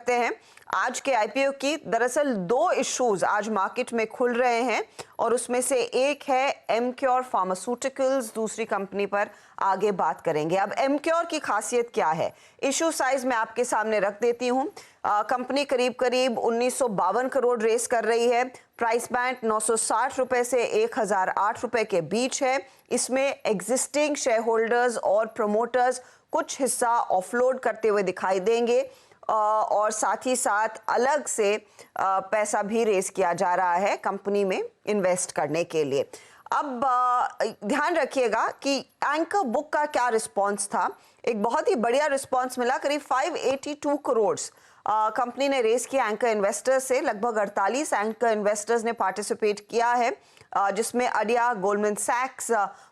करते हैं आज के आईपीओ की। दरअसल दो इश्यूज आज मार्केट में खुल रहे हैं और उसमें से एक है एमक्योर फार्मास्यूटिकल्स, दूसरी कंपनी पर आगे बात करेंगे। अब एमक्योर की खासियत क्या है, इशू साइज मैं आपके सामने रख देती हूँ। कंपनी करीब 1952 करोड़ रेस कर रही है। प्राइस बैंड 960 रुपए से 1008 रुपए के बीच है। इसमें एग्जिस्टिंग शेयर होल्डर्स और प्रमोटर्स कुछ हिस्सा ऑफलोड करते हुए दिखाई देंगे और साथ ही साथ अलग से पैसा भी रेस किया जा रहा है कंपनी में इन्वेस्ट करने के लिए। अब ध्यान रखिएगा कि एंकर बुक का क्या रिस्पांस था। एक बहुत ही बढ़िया रिस्पांस मिला, करीब 582 करोड़ कंपनी ने रेस किया एंकर इन्वेस्टर्स से। लगभग 48 एंकर इन्वेस्टर्स ने पार्टिसिपेट किया है, जिसमें अडिया, गोल्डमैन सैक्स,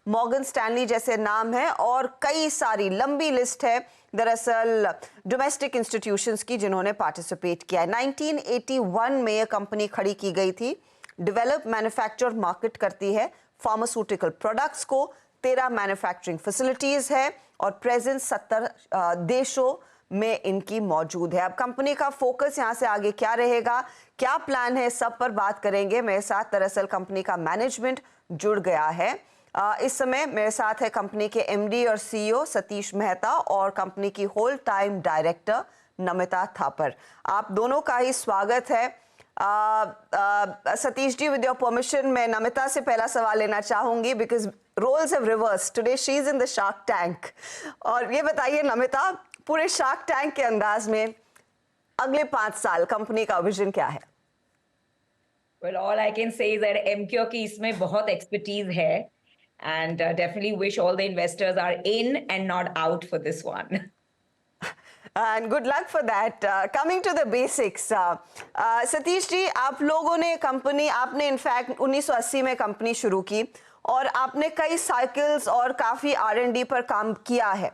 मॉर्गन स्टैनली जैसे नाम है और कई सारी लंबी लिस्ट है दरअसल डोमेस्टिक इंस्टीट्यूशंस की जिन्होंने पार्टिसिपेट किया है। 1981 में यह कंपनी खड़ी की गई थी। डेवलप, मैन्युफैक्चर, मार्केट करती है फार्मास्यूटिकल प्रोडक्ट्स को। 13 मैन्युफैक्चरिंग फैसिलिटीज है और प्रेजेंस 70 देशों में इनकी मौजूद है। अब कंपनी का फोकस यहाँ से आगे क्या रहेगा, क्या प्लान है, सब पर बात करेंगे। मेरे साथ दरअसल कंपनी का मैनेजमेंट जुड़ गया है। इस समय मेरे साथ है कंपनी के एमडी और सीईओ सतीश मेहता और कंपनी की whole time director Namita Thapar. आप दोनों का ही स्वागत है। Satish ji, with your permission मैं नमिता से पहला सवाल लेना चाहूंगी because roles have reversed today, she is in the shark tank. और ये बताइए नमिता, पूरे शार्क टैंक के अंदाज में अगले 5 साल कंपनी का विजन क्या है? Well, all I can say is that MQ की इसमें बहुत एक्सपर्टीज है and definitely wish all the investors are in and not out for this one. And good luck for that. Coming to the basics, Satish ji, आप लोगों ने company, आपने in fact 1980 में company शुरू की और आपने कई साइकिल्स और काफ़ी R&D पर काम किया है।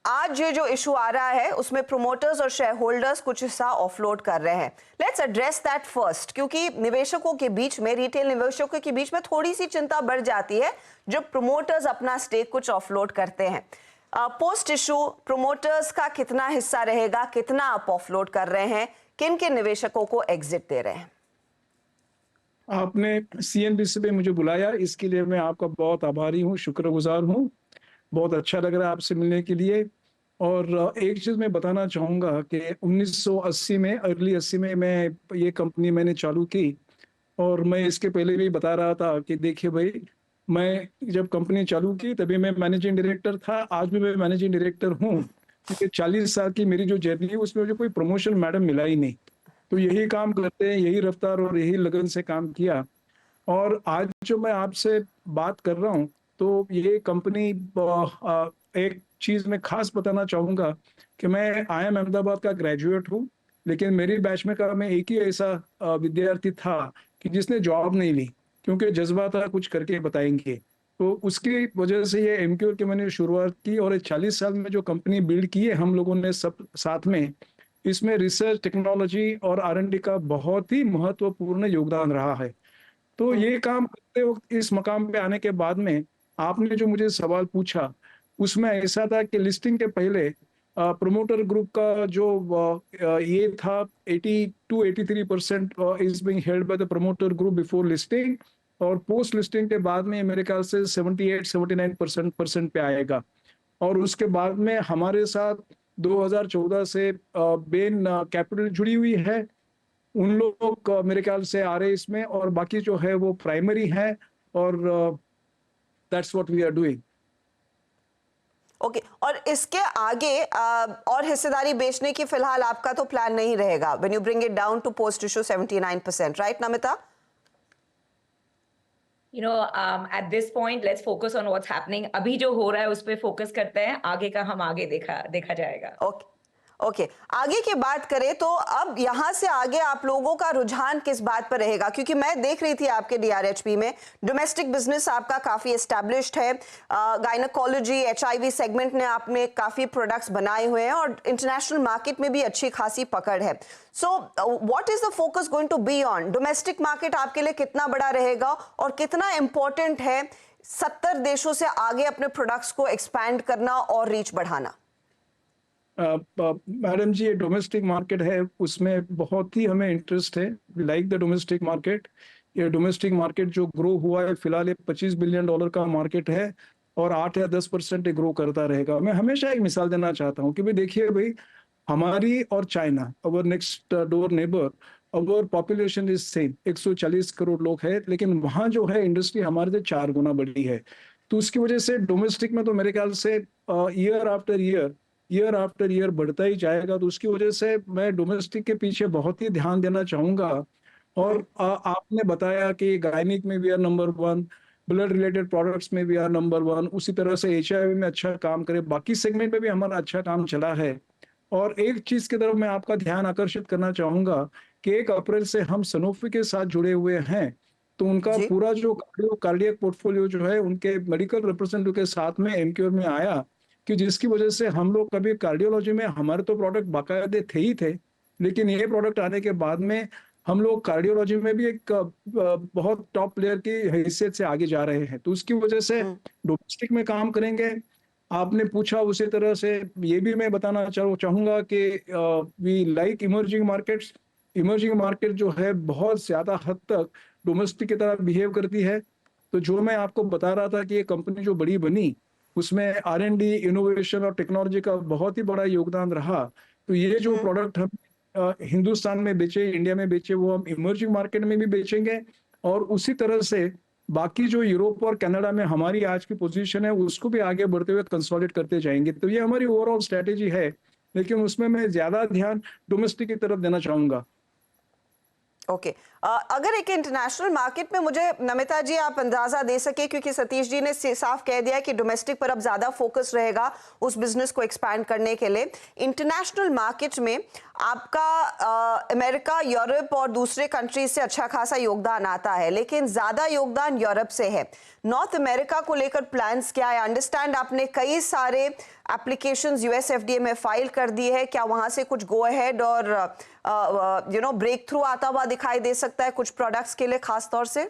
आज ये जो इशू आ रहा है उसमें प्रोमोटर्स और शेयर होल्डर्स कुछ हिस्सा ऑफलोड कर रहे हैं। लेट्स एड्रेस दैट फर्स्ट, क्योंकि निवेशकों के बीच में, रिटेल निवेशकों के बीच में थोड़ी सी चिंता बढ़ जाती है जब प्रोमोटर्स अपना स्टेक कुछ ऑफलोड करते हैं। पोस्ट इशू प्रोमोटर्स का कितना हिस्सा रहेगा, कितना आप ऑफलोड कर रहे हैं, किन किन निवेशकों को एग्जिट दे रहे हैं? आपने CNBC पे मुझे बुलाया, इसके लिए मैं आपका बहुत आभारी हूँ, शुक्रगुजार हूँ। बहुत अच्छा लग रहा है आपसे मिलने के लिए। और एक चीज़ मैं बताना चाहूँगा कि 1980 में, अर्ली 80 में मैं ये कंपनी मैंने चालू की और मैं इसके पहले भी बता रहा था कि देखिए भाई, मैं जब कंपनी चालू की तभी मैं मैनेजिंग डायरेक्टर था, आज भी मैं मैनेजिंग डायरेक्टर हूँ। क्योंकि 40 साल की मेरी जो जर्नी है उसमें मुझे कोई प्रमोशन मैडम मिला ही नहीं। तो यही काम करते हैं, यही रफ्तार और यही लगन से काम किया। और आज जो मैं आपसे बात कर रहा हूँ तो ये कंपनी, एक चीज़ मैं खास बताना चाहूँगा कि मैं IIM अहमदाबाद का ग्रेजुएट हूँ, लेकिन मेरी बैच में का मैं एक ही ऐसा विद्यार्थी था कि जिसने जॉब नहीं ली, क्योंकि जज्बा था कुछ करके बताएंगे। तो उसकी वजह से ये एमक्योर की मैंने शुरुआत की और 40 साल में जो कंपनी बिल्ड की है हम लोगों ने सब साथ में, इसमें रिसर्च, टेक्नोलॉजी और R&D का बहुत ही महत्वपूर्ण योगदान रहा है। तो ये काम करते वक्त इस मकाम पे आने के बाद में आपने जो मुझे सवाल पूछा उसमें ऐसा था कि लिस्टिंग के पहले प्रोमोटर ग्रुप का जो ये था 82-83% is being held by the promoter group before listing, और पोस्ट लिस्टिंग के बाद में मेरे ख्याल से 78-79% पे आएगा। और उसके बाद में हमारे साथ 2014 से बेन कैपिटल जुड़ी हुई है, उन लोग मेरे ख्याल से आ रहे इसमें, और बाकी जो है वो प्राइमरी है। और that's what we are doing. Okay, और इसके आगे और हिस्सेदारी बेचने की फिलहाल आपका तो प्लान नहीं रहेगा when you bring it down to post issue 79%, right Namita? At this point, let's focus on what's happening. अभी जो हो रहा है उस पे फोकस करते हैं, आगे का हम आगे देखा जाएगा। ओके, आगे की बात करें तो अब यहाँ से आगे आप लोगों का रुझान किस बात पर रहेगा? क्योंकि मैं देख रही थी आपके DRHP में डोमेस्टिक बिजनेस आपका काफी एस्टैब्लिश्ड है, गायनेकोलॉजी, HIV सेगमेंट ने आपने काफी प्रोडक्ट्स बनाए हुए हैं और इंटरनेशनल मार्केट में भी अच्छी खासी पकड़ है। So what is the focus going to be on? Domestic market आपके लिए कितना बड़ा रहेगा और कितना इंपॉर्टेंट है 70 देशों से आगे अपने प्रोडक्ट्स को एक्सपैंड करना और रीच बढ़ाना? मैडम जी, ये डोमेस्टिक मार्केट है, उसमें बहुत ही हमें इंटरेस्ट है। We like the domestic market. ये डोमेस्टिक मार्केट जो ग्रो हुआ है फिलहाल, ये $25 बिलियन का मार्केट है और 8 या 10% ग्रो करता रहेगा। मैं हमेशा एक मिसाल देना चाहता हूँ कि भाई देखिए भाई, हमारी और China, our next door neighbour, our population is same, 140 crore लोग हैं, लेकिन वहाँ जो है इंडस्ट्री हमारे से 4 गुना बड़ी है। तो उसकी वजह से डोमेस्टिक में तो मेरे ख्याल से ईयर आफ्टर ईयर बढ़ता ही जाएगा। तो उसकी वजह से मैं डोमेस्टिक के पीछे बहुत ही ध्यान देना चाहूंगा। और आपने बताया कि गायनिक में भी are number 1, blood related products में भी आर नंबर 1, उसी तरह से HIV में अच्छा काम करे, बाकी सेगमेंट में भी हमारा अच्छा काम चला है। और एक चीज की तरफ मैं आपका ध्यान आकर्षित करना चाहूंगा कि 1 अप्रैल से हम सनोफी के साथ जुड़े हुए हैं। तो उनका जी। पूरा जो कार्डियक पोर्टफोलियो जो है उनके मेडिकल रिप्रेजेंटेटिव के साथ में एमक्योर में आया, कि जिसकी वजह से हम लोग कभी कार्डियोलॉजी में हमारे तो प्रोडक्ट बाकायदे थे ही थे, लेकिन ये प्रोडक्ट आने के बाद में हम लोग कार्डियोलॉजी में भी एक बहुत टॉप प्लेयर की हैसियत से आगे जा रहे हैं। तो उसकी वजह से हम्म। डोमेस्टिक में काम करेंगे। आपने पूछा उसी तरह से ये भी मैं बताना चाहूंगा कि we like emerging markets. Emerging market जो है बहुत ज्यादा हद तक डोमेस्टिक की तरह बिहेव करती है। तो जो मैं आपको बता रहा था कि ये कंपनी जो बड़ी बनी, उसमें R&D, इनोवेशन और टेक्नोलॉजी का बहुत ही बड़ा योगदान रहा। तो ये जो हम्म। प्रोडक्ट हम हिंदुस्तान में बेचे, इंडिया में बेचे, वो हम इमर्जिंग मार्केट में भी बेचेंगे। और उसी तरह से बाकी जो यूरोप और कनाडा में हमारी आज की पोजीशन है, उसको भी आगे बढ़ते हुए कंसोलिडेट करते जाएंगे। तो ये हमारी ओवरऑल स्ट्रेटेजी है, लेकिन उसमें मैं ज्यादा ध्यान डोमेस्टिक की तरफ देना चाहूंगा। ओके। अगर एक इंटरनेशनल मार्केट में, मुझे नमिता जी आप अंदाजा दे सके, क्योंकि सतीश जी ने साफ कह दिया कि डोमेस्टिक पर अब ज्यादा फोकस रहेगा उस बिजनेस को एक्सपैंड करने के लिए। इंटरनेशनल मार्केट में आपका अमेरिका, यूरोप और दूसरे कंट्रीज से अच्छा खासा योगदान आता है, लेकिन ज्यादा योगदान यूरोप से है। नॉर्थ अमेरिका को लेकर प्लान्स क्या है? अंडरस्टैंड आपने कई सारे एप्लीकेशंस US FDA में फाइल कर दी है, क्या वहां से कुछ गो अहेड और ब्रेक थ्रू आता हुआ दिखाई दे सकता है कुछ प्रोडक्ट्स के लिए खास तौर से?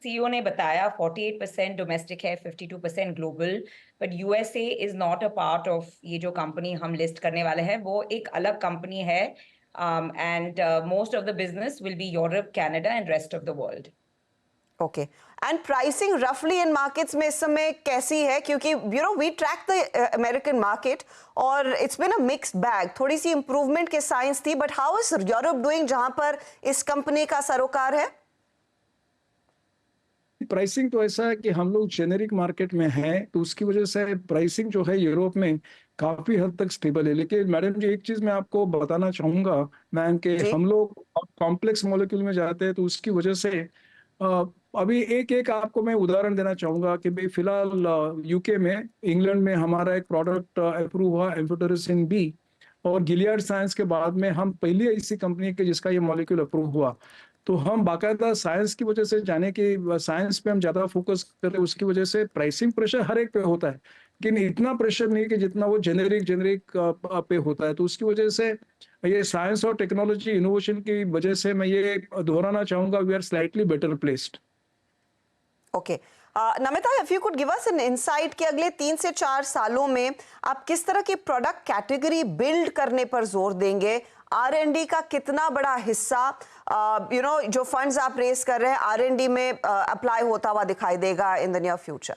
CEO ने बताया 48% डोमेस्टिक है, 52% global, but USA is not a part of ये जो कंपनी हम लिस्ट करने वाले हैं, वो एक अलग कंपनी है। And most of the business will be Europe, Canada and rest of the world. Okay. And pricing रफली इन मार्केट्स में इस समय कैसी है? क्योंकि we track the American market और it's been a mixed bag. थोड़ी सी इंप्रूवमेंट के साइंस थी, but how is Europe doing जहां पर इस कंपनी का सरोकार है? प्राइसिंग तो ऐसा है कि हम लोग जेनेरिक मार्केट में हैं, तो उसकी वजह से प्राइसिंग जो है यूरोप में काफी हद तक स्टेबल है। लेकिन मैडम जी, एक चीज मैं आपको बताना चाहूंगा मैम, कि जी। हम लोग कॉम्प्लेक्स मॉलिक्यूल में जाते हैं, तो उसकी वजह से अ, अभी एक एक आपको मैं उदाहरण देना चाहूंगा कि भाई फिलहाल यूके में, इंग्लैंड में हमारा एक प्रोडक्ट अप्रूव हुआ, एम्फोटेरिसिन बी। और गिलियड साइंस के बाद में हम पहली ऐसी कंपनी के जिसका ये मॉलिक्यूल अप्रूव हुआ। तो हम बाकायदा साइंस की वजह से जाने की, साइंस पे हम ज्यादा फोकस करें, उसकी वजह से प्राइसिंग प्रेशर हर एक पे होता है, लेकिन इतना प्रेशर नहीं कि जितना वो जेनेरिक पे होता है। तो उसकी वजह से ये साइंस और टेक्नोलॉजी इनोवेशन की वजह से मैं ये दोहराना चाहूंगा, we are slightly better placed. Okay. Namita, if you could give us an insight कि अगले 3 से 4 सालों में आप किस तरह की प्रोडक्ट कैटेगरी बिल्ड करने पर जोर देंगे? R&D का कितना बड़ा हिस्सा जो फंड्स आप रेस कर रहे हैं R&D में अप्लाई होता हुआ दिखाई देगा in the near future?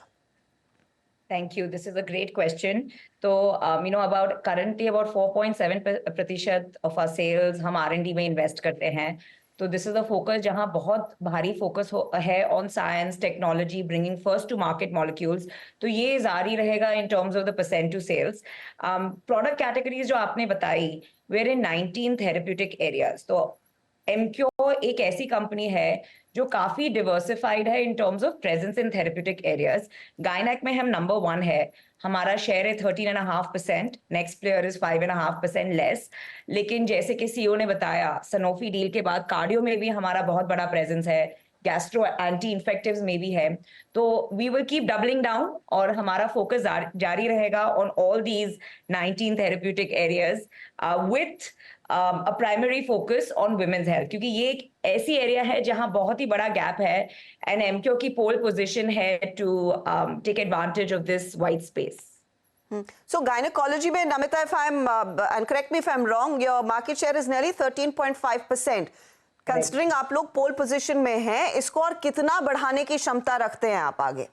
Thank you. This is a great question. So, about currently about 4.7% of our sales हम R&D में invest करते हैं. तो this is a focus जहाँ बहुत भारी focus है on science, technology, bringing first to market molecules. तो ये जारी रहेगा in terms of the percent to sales. Product categories जो आपने बताई, we're in 19 therapeutic areas. तो एमक्योर एक ऐसी कंपनी है जो काफी डिवर्सिफाइड है in terms of presence in therapeutic areas. Gynaec में हम नंबर 1 है, हमारा शेयर है 13.5%, नेक्स्ट प्लेयर इज 5.5% लेस। लेकिन जैसे कि CEO ने बताया, सनोफी डील के बाद कार्डियो में भी हमारा बहुत बड़ा प्रेजेंस है, गैस्ट्रो एंटी इन्फेक्टिव्स में भी है। तो we will keep doubling down और हमारा फोकस जारी रहेगा on all these 19 therapeutic areas with a primary focus on women's health, क्योंकि ये एक ऐसी एरिया है जहां बहुत ही बड़ा गैप है एंड एमक्यू की पोल पोजीशन है to take advantage of this white space. So gynecology में Namita, if I'm and correct me if I'm wrong, your market share is nearly 13.5%. Considering आप लोग पोल पोजीशन में हैं, इसको और कितना बढ़ाने की क्षमता रखते हैं आप आगे?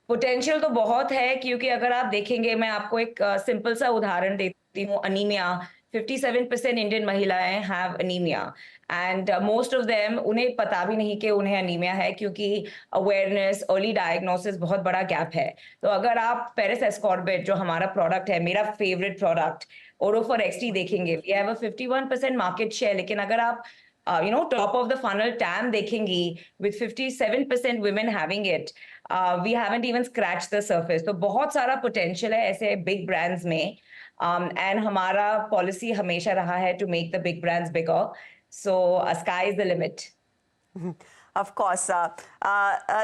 पोटेंशियल तो बहुत है, क्योंकि अगर आप देखेंगे, मैं आपको एक सिंपल सा उदाहरण देती हूँ। अनीमिया, 57% इंडियन महिलाएं have anaemia, and most of them उन्हें पता भी नहीं कि उन्हें अनीमिया है, क्योंकि अवेयरनेस, अर्ली डायग्नोसिस बहुत बड़ा गैप है। तो अगर आप पेरिस एस्कॉर्बिट, जो हमारा प्रोडक्ट है, मेरा फेवरेट प्रोडक्ट ओरोफर एक्सटी देखेंगे, we have a 51% market share. लेकिन अगर आप top of the funnel TAM देखेंगी, with 57% women having it, we haven't even scratched the surface. तो बहुत सारा potential है ऐसे big brands में, and हमारा policy हमेशा रहा है to make the big brands bigger. So sky is the limit. Of course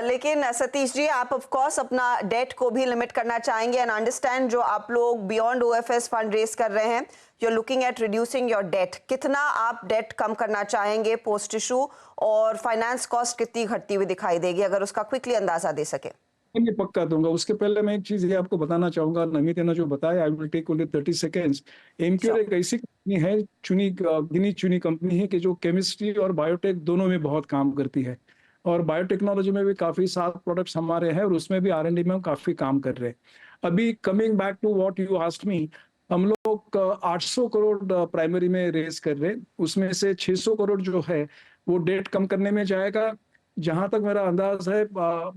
लेकिन सतीश जी, आप ऑफ कोर्स अपना डेट को भी लिमिट करना चाहेंगे, एंड अंडरस्टैंड जो आप लोग बियॉन्ड ओएफएस फंड रेज कर रहे हैं, you are looking at reducing your debt. कितना आप डेट कम करना चाहेंगे पोस्ट इशू, और फाइनेंस कॉस्ट कितनी घटती हुई दिखाई देगी, अगर उसका क्विकली अंदाजा दे सके? ये पक्का दूंगा। उसके पहले मैं एक चीज ये आपको बताना चाहूंगा, नमिता ने जो बताया, I will take only 30 seconds. Emcure एक ऐसी कंपनी है, गिनी चुनी कंपनी है कि जो केमिस्ट्री और बायोटेक दोनों में बहुत काम करती है, और बायोटेक्नोलॉजी में भी काफी 7 प्रोडक्ट्स हमारे हैं, और उसमें भी R&D में हम काफी काम कर रहे हैं। अभी coming back to what you asked me, हम लोग 800 करोड़ प्राइमरी में रेज कर रहे हैं। उसमें से 600 करोड़ जो है वो डेट कम करने में जाएगा। जहां तक मेरा अंदाज है,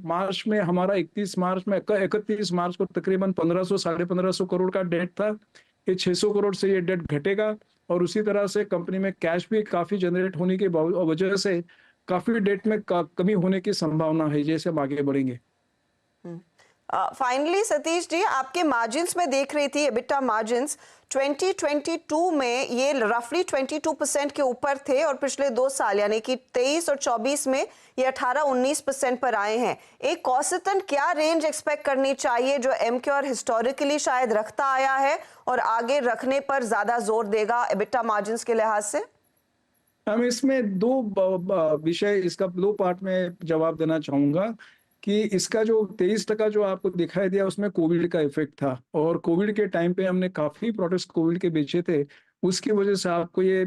मार्च में हमारा 31 मार्च को तकरीबन 1500 साढ़े 1500 करोड़ का डेट था। ये 600 करोड़ से ये डेट घटेगा, और उसी तरह से कंपनी में कैश भी काफी जनरेट होने की वजह से काफी डेट में कमी होने की संभावना है जैसे हम आगे बढ़ेंगे। फाइनली सतीश जी, आपके मार्जिन्स में देख रही थी, एबिटा मार्जिन्स 2022 में ये रफली 22% के ऊपर थे, और पिछले 2 साल यानी कि 23 और 24 में ये 18-19% पर आए हैं। एक औसतन क्या रेंज एक्सपेक्ट करनी चाहिए जो एमक्योर हिस्टोरिकली शायद रखता आया है और आगे रखने पर ज्यादा जोर देगा एबिटा मार्जिन्स के लिहाज से? हम इसमें 2 विषय, इसका 2 पार्ट में जवाब देना चाहूंगा कि इसका जो 23% जो आपको दिखाई दिया, उसमें कोविड का इफेक्ट था, और कोविड के टाइम पे हमने काफी प्रोडक्ट्स कोविड के बेचे थे, उसकी वजह से आपको ये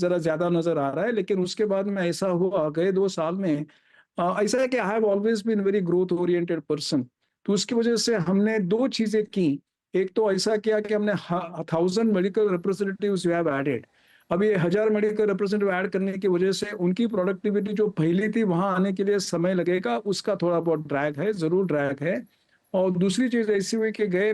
जरा ज्यादा नजर आ रहा है। लेकिन उसके बाद में ऐसा हुआ, गए 2 साल में ऐसा है कि I have always been very growth oriented person, तो उसकी वजह से हमने 2 चीजें की। एक तो ऐसा किया कि हमने 1000 medical representatives we have added. अब ये 1000 मेडिकल रिप्रेजेंटेटिव ऐड करने की वजह से उनकी प्रोडक्टिविटी जो पहली थी वहां आने के लिए समय लगेगा, उसका थोड़ा बहुत ड्रैग है, जरूर ड्रैग है। और दूसरी चीज ऐसी हुई कि गए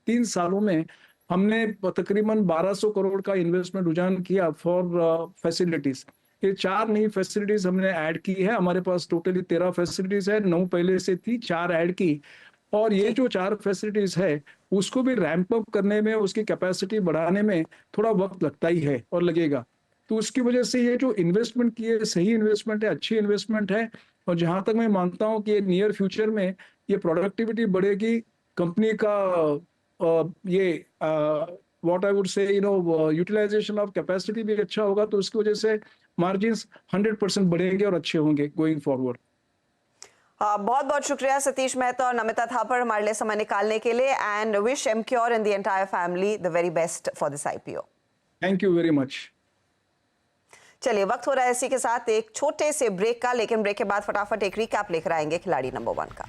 3 सालों में हमने तकरीबन 1200 करोड़ का इन्वेस्टमेंट रुझान किया फॉर फैसिलिटीज। ये 4 नई फैसिलिटीज हमने ऐड की है। हमारे पास टोटली 13 फैसिलिटीज है, 9 पहले से थी, 4 ऐड की, और ये जो 4 फैसिलिटीज है उसको भी रैंप अप करने में, उसकी कैपेसिटी बढ़ाने में थोड़ा वक्त लगता ही है और लगेगा। तो उसकी वजह से ये जो इन्वेस्टमेंट की है, सही इन्वेस्टमेंट है, अच्छी इन्वेस्टमेंट है, और जहां तक मैं मानता हूं कि नियर फ्यूचर में ये प्रोडक्टिविटी बढ़ेगी, कंपनी का ये what I would say utilization of capacity भी अच्छा होगा, तो उसकी वजह से मार्जिन्स 100% बढ़ेंगे और अच्छे होंगे गोइंग फॉरवर्ड। बहुत बहुत शुक्रिया सतीश मेहता और नमिता थापर हमारे लिए समय निकालने के लिए, and wish Emcure and the entire family the very best for this IPO। Thank you very much. चलिए, वक्त हो रहा है इसी के साथ एक छोटे से ब्रेक का, लेकिन ब्रेक के बाद फटाफट एक रिकैप लेकर आएंगे खिलाड़ी नंबर 1 का।